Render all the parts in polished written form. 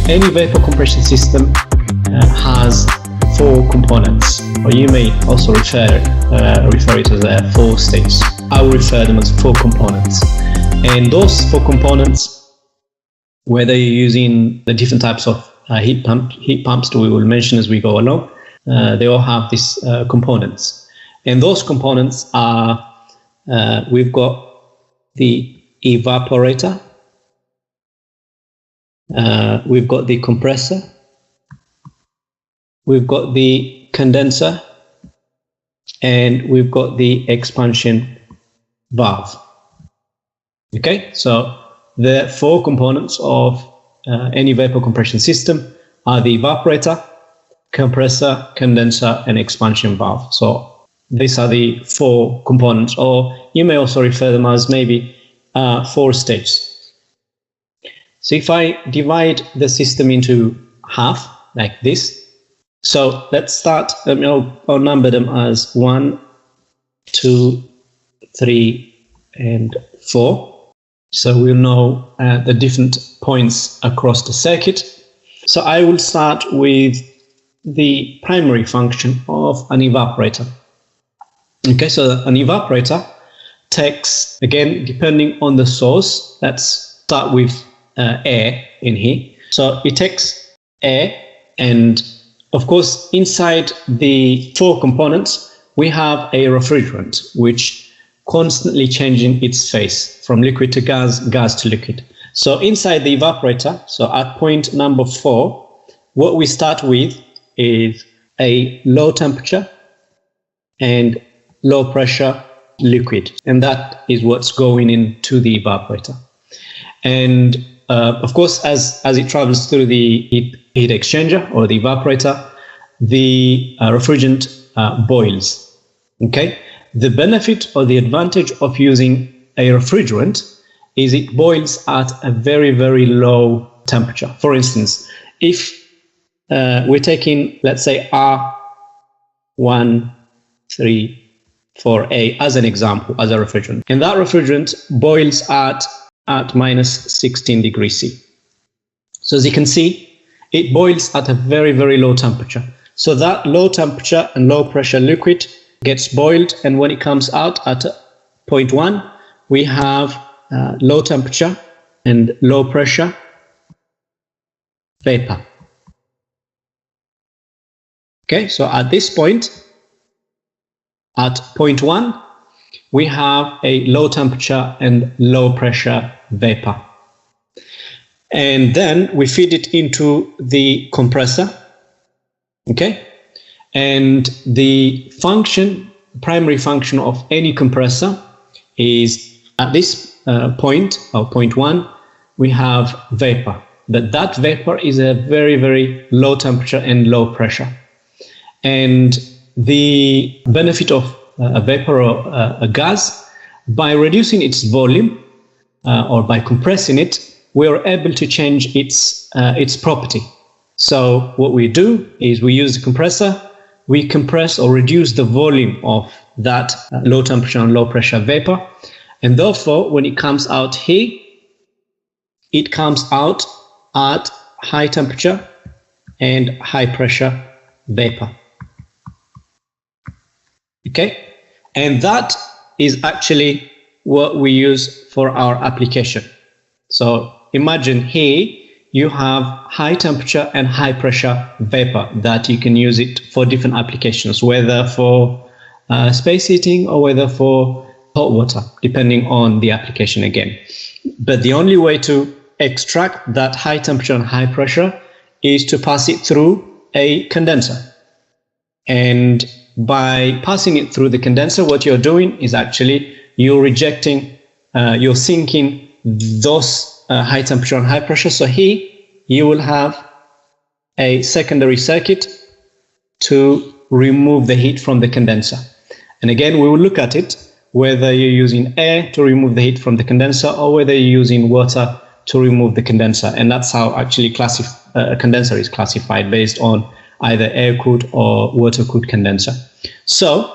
Any vapor compression system has four components, or you may also refer it as four stages. I will refer them as four components. And those four components, whether you're using the different types of heat pumps that we will mention as we go along, they all have these components. And those components are, we've got the evaporator, we've got the compressor, we've got the condenser, and we've got the expansion valve. Okay, so the four components of any vapor compression system are the evaporator, compressor, condenser, and expansion valve. So these are the four components, or you may also refer them as maybe 4 stages. So if I divide the system into half, like this, so let's start, I'll number them as 1, 2, 3, and 4. So we'll know the different points across the circuit. So I will start with the primary function of an evaporator. Okay, so an evaporator takes, again, depending on the source, let's start with air in here. So it takes air, and of course, inside the 4 components, we have a refrigerant, which constantly changing its phase from liquid to gas, gas to liquid. So inside the evaporator, so at point number 4, what we start with is a low temperature and low pressure liquid, and that is what's going into the evaporator. And of course, as it travels through the heat exchanger or the evaporator, the refrigerant boils. Okay. The benefit or the advantage of using a refrigerant is it boils at a very, very low temperature. For instance, if we're taking, let's say, R134A as an example, as a refrigerant, and that refrigerant boils at minus 16 degrees C. So as you can see, it boils at a very, very low temperature. So that low temperature and low pressure liquid gets boiled, and when it comes out at point 1, we have low temperature and low pressure vapor. Okay, so at this point, at point 1, we have a low temperature and low pressure vapor. And then we feed it into the compressor. Okay. And the primary function of any compressor is at this point, or point 1, we have vapor. But that vapor is a very, very low temperature and low pressure. And the benefit of a vapor or a gas, by reducing its volume or by compressing it, we are able to change its property. So what we do is we use the compressor, we compress or reduce the volume of that low temperature and low pressure vapor. And therefore, when it comes out here, it comes out at high temperature and high pressure vapor. Okay? And that is actually what we use for our application. So imagine here, you have high temperature and high pressure vapor that you can use it for different applications, whether for space heating or whether for hot water, depending on the application again. But the only way to extract that high temperature and high pressure is to pass it through a condenser. And by passing it through the condenser, what you're doing is actually you're sinking those high temperature and high pressure. So here you will have a secondary circuit to remove the heat from the condenser. And again, we will look at it, whether you're using air to remove the heat from the condenser or whether you're using water to remove the condenser. And that's how actually a condenser is classified, based on either air-cooled or water-cooled condenser. So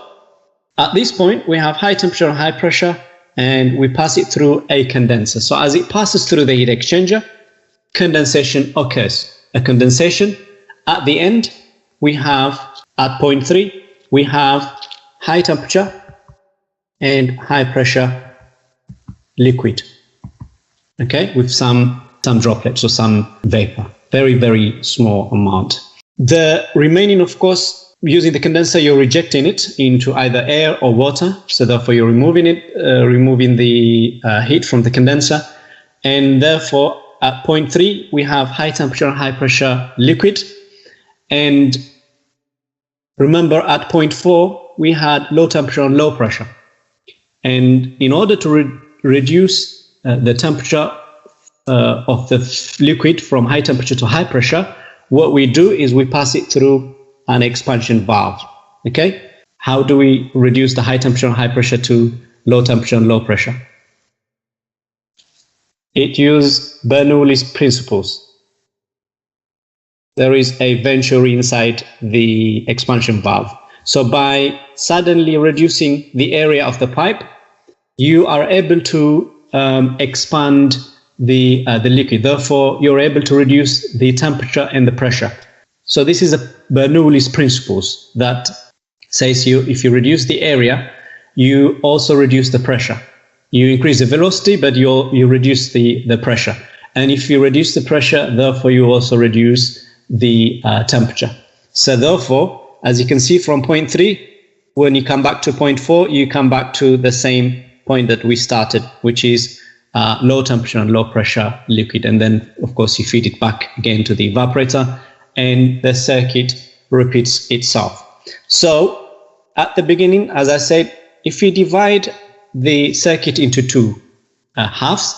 at this point, we have high temperature and high pressure, and we pass it through a condenser. So as it passes through the heat exchanger, condensation occurs. a condensation. At the end, we have, at point 3, we have high temperature and high pressure liquid, okay, with some droplets or some vapor, very, very small amount. The remaining, of course, using the condenser, you're rejecting it into either air or water. So therefore, you're removing the heat from the condenser. And therefore, at point 3, we have high temperature and high pressure liquid. And remember, at point 4, we had low temperature and low pressure. And in order to reduce the temperature of the liquid from high temperature to high pressure, what we do is we pass it through an expansion valve. Okay? How do we reduce the high temperature and high pressure to low temperature and low pressure? It uses Bernoulli's principles. There is a venturi inside the expansion valve. So by suddenly reducing the area of the pipe, you are able to expand the liquid. Therefore, you're able to reduce the temperature and the pressure. So this is a Bernoulli's principles that says if you reduce the area, you also reduce the pressure. You increase the velocity, but you reduce the pressure. And if you reduce the pressure, therefore you also reduce the temperature. So therefore, as you can see from point 3, when you come back to point 4, you come back to the same point that we started, which is low temperature and low pressure liquid. And then, of course, you feed it back again to the evaporator, and the circuit repeats itself. So at the beginning, as I said, if you divide the circuit into two halves,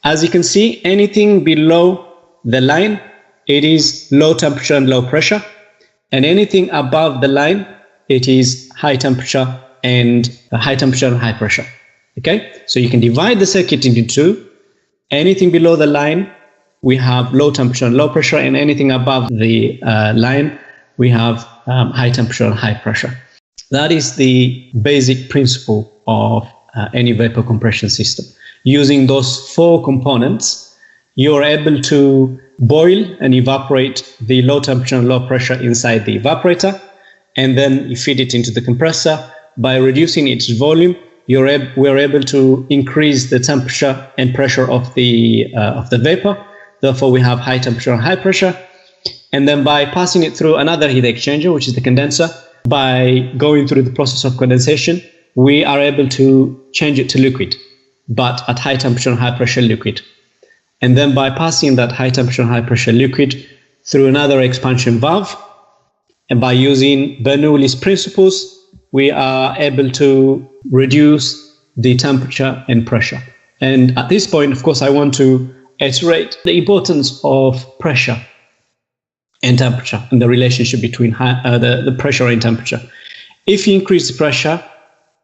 as you can see, anything below the line, it is low temperature and low pressure, and anything above the line, it is high temperature and high pressure. Okay, so you can divide the circuit into two. Anything below the line, we have low temperature and low pressure, and anything above the line, we have high temperature and high pressure. That is the basic principle of any vapor compression system. Using those 4 components, you're able to boil and evaporate the low temperature and low pressure inside the evaporator, and then you feed it into the compressor. By reducing its volume, we're able to increase the temperature and pressure of the vapor. Therefore, we have high temperature and high pressure. And then by passing it through another heat exchanger, which is the condenser, by going through the process of condensation, we are able to change it to liquid, but at high temperature and high pressure liquid. And then by passing that high temperature and high pressure liquid through another expansion valve, and by using Bernoulli's principles, we are able to reduce the temperature and pressure. And at this point, of course, I want to iterate the importance of pressure and temperature and the relationship between the pressure and temperature. If you increase the pressure,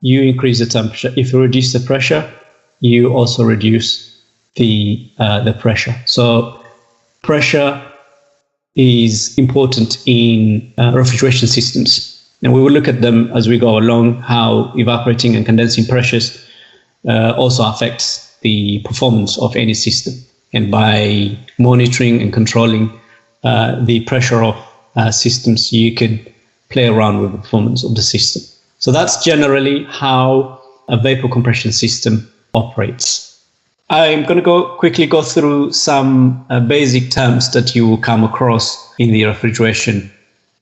you increase the temperature. If you reduce the pressure, you also reduce the pressure. So pressure is important in refrigeration systems. And we will look at them as we go along, how evaporating and condensing pressures also affects the performance of any system. And by monitoring and controlling the pressure of systems, you can play around with the performance of the system. So that's generally how a vapor compression system operates. I'm going to quickly go through some basic terms that you will come across in the refrigeration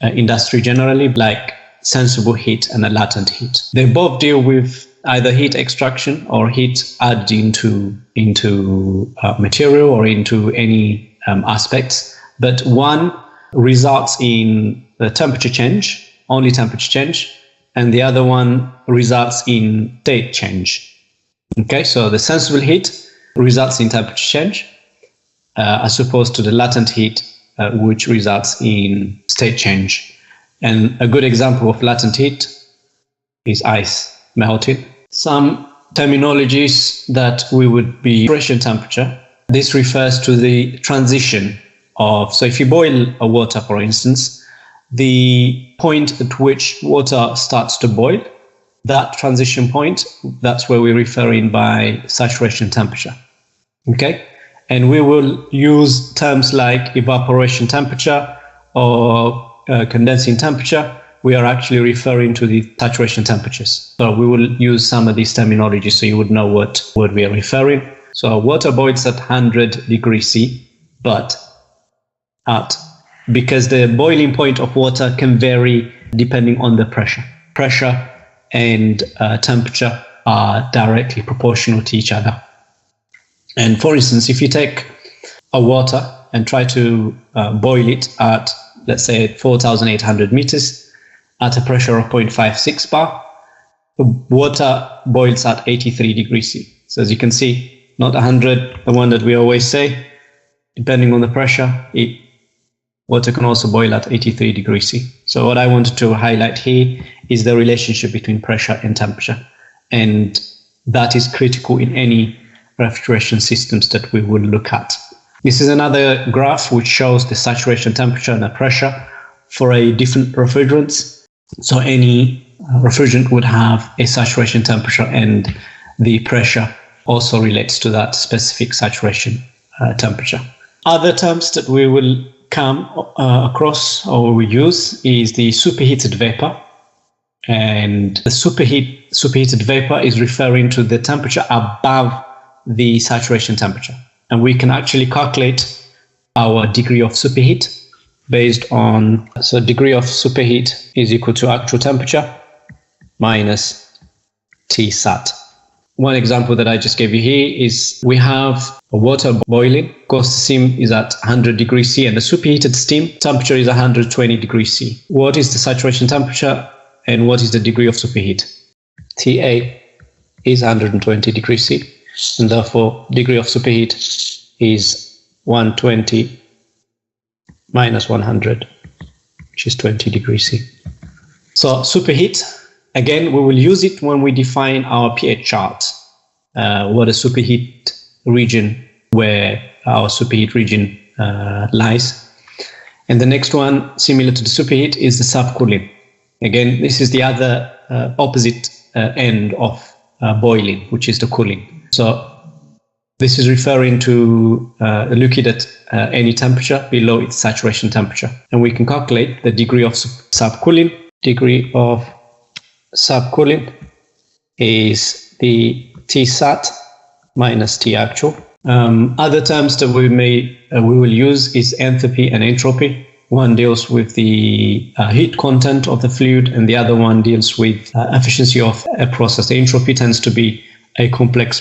industry generally, like sensible heat and a latent heat. They both deal with either heat extraction or heat added into material or into any aspects. But one results in the temperature change, only temperature change, and the other one results in state change. Okay, so the sensible heat results in temperature change, as opposed to the latent heat, which results in state change. And a good example of latent heat is ice melting. Some terminologies that we would be refrigeration temperature. This refers to the transition of, so if you boil a water, for instance, the point at which water starts to boil, that transition point, that's where we're referring by saturation temperature. Okay? And we will use terms like evaporation temperature or condensing temperature. We are actually referring to the saturation temperatures. So we will use some of these terminologies so you would know what we are referring. So water boils at 100 degrees C, but because the boiling point of water can vary depending on the pressure. Pressure and temperature are directly proportional to each other. And for instance, if you take a water and try to boil it at, let's say, 4,800 meters at a pressure of 0.56 bar, the water boils at 83 degrees C. So as you can see, not 100, the one that we always say, depending on the pressure, water can also boil at 83 degrees C. So what I wanted to highlight here is the relationship between pressure and temperature. And that is critical in any refrigeration systems that we will look at. This is another graph which shows the saturation temperature and the pressure for a different refrigerants. So any refrigerant would have a saturation temperature, and the pressure also relates to that specific saturation temperature. Other terms that we will come across or we use is the superheated vapor. And the superheated vapor is referring to the temperature above the saturation temperature. And we can actually calculate our degree of superheat based on, so degree of superheat is equal to actual temperature minus Tsat. One example that I just gave you here is we have a water boiling. Of course, the steam is at 100 degrees C and the superheated steam temperature is 120 degrees C. What is the saturation temperature and what is the degree of superheat? TA is 120 degrees C, and therefore degree of superheat is 120 minus 100, which is 20 degrees C. So superheat, again, we will use it when we define our pH chart, what a superheat region, where our superheat region lies. And the next one, similar to the superheat, is the subcooling. Again, this is the other opposite end of boiling, which is the cooling. So this is referring to a liquid at any temperature below its saturation temperature. And we can calculate the degree of subcooling. Degree of subcooling is the Tsat minus T actual. Other terms that we will use is enthalpy and entropy. One deals with the heat content of the fluid, and the other one deals with efficiency of a process. The entropy tends to be a complex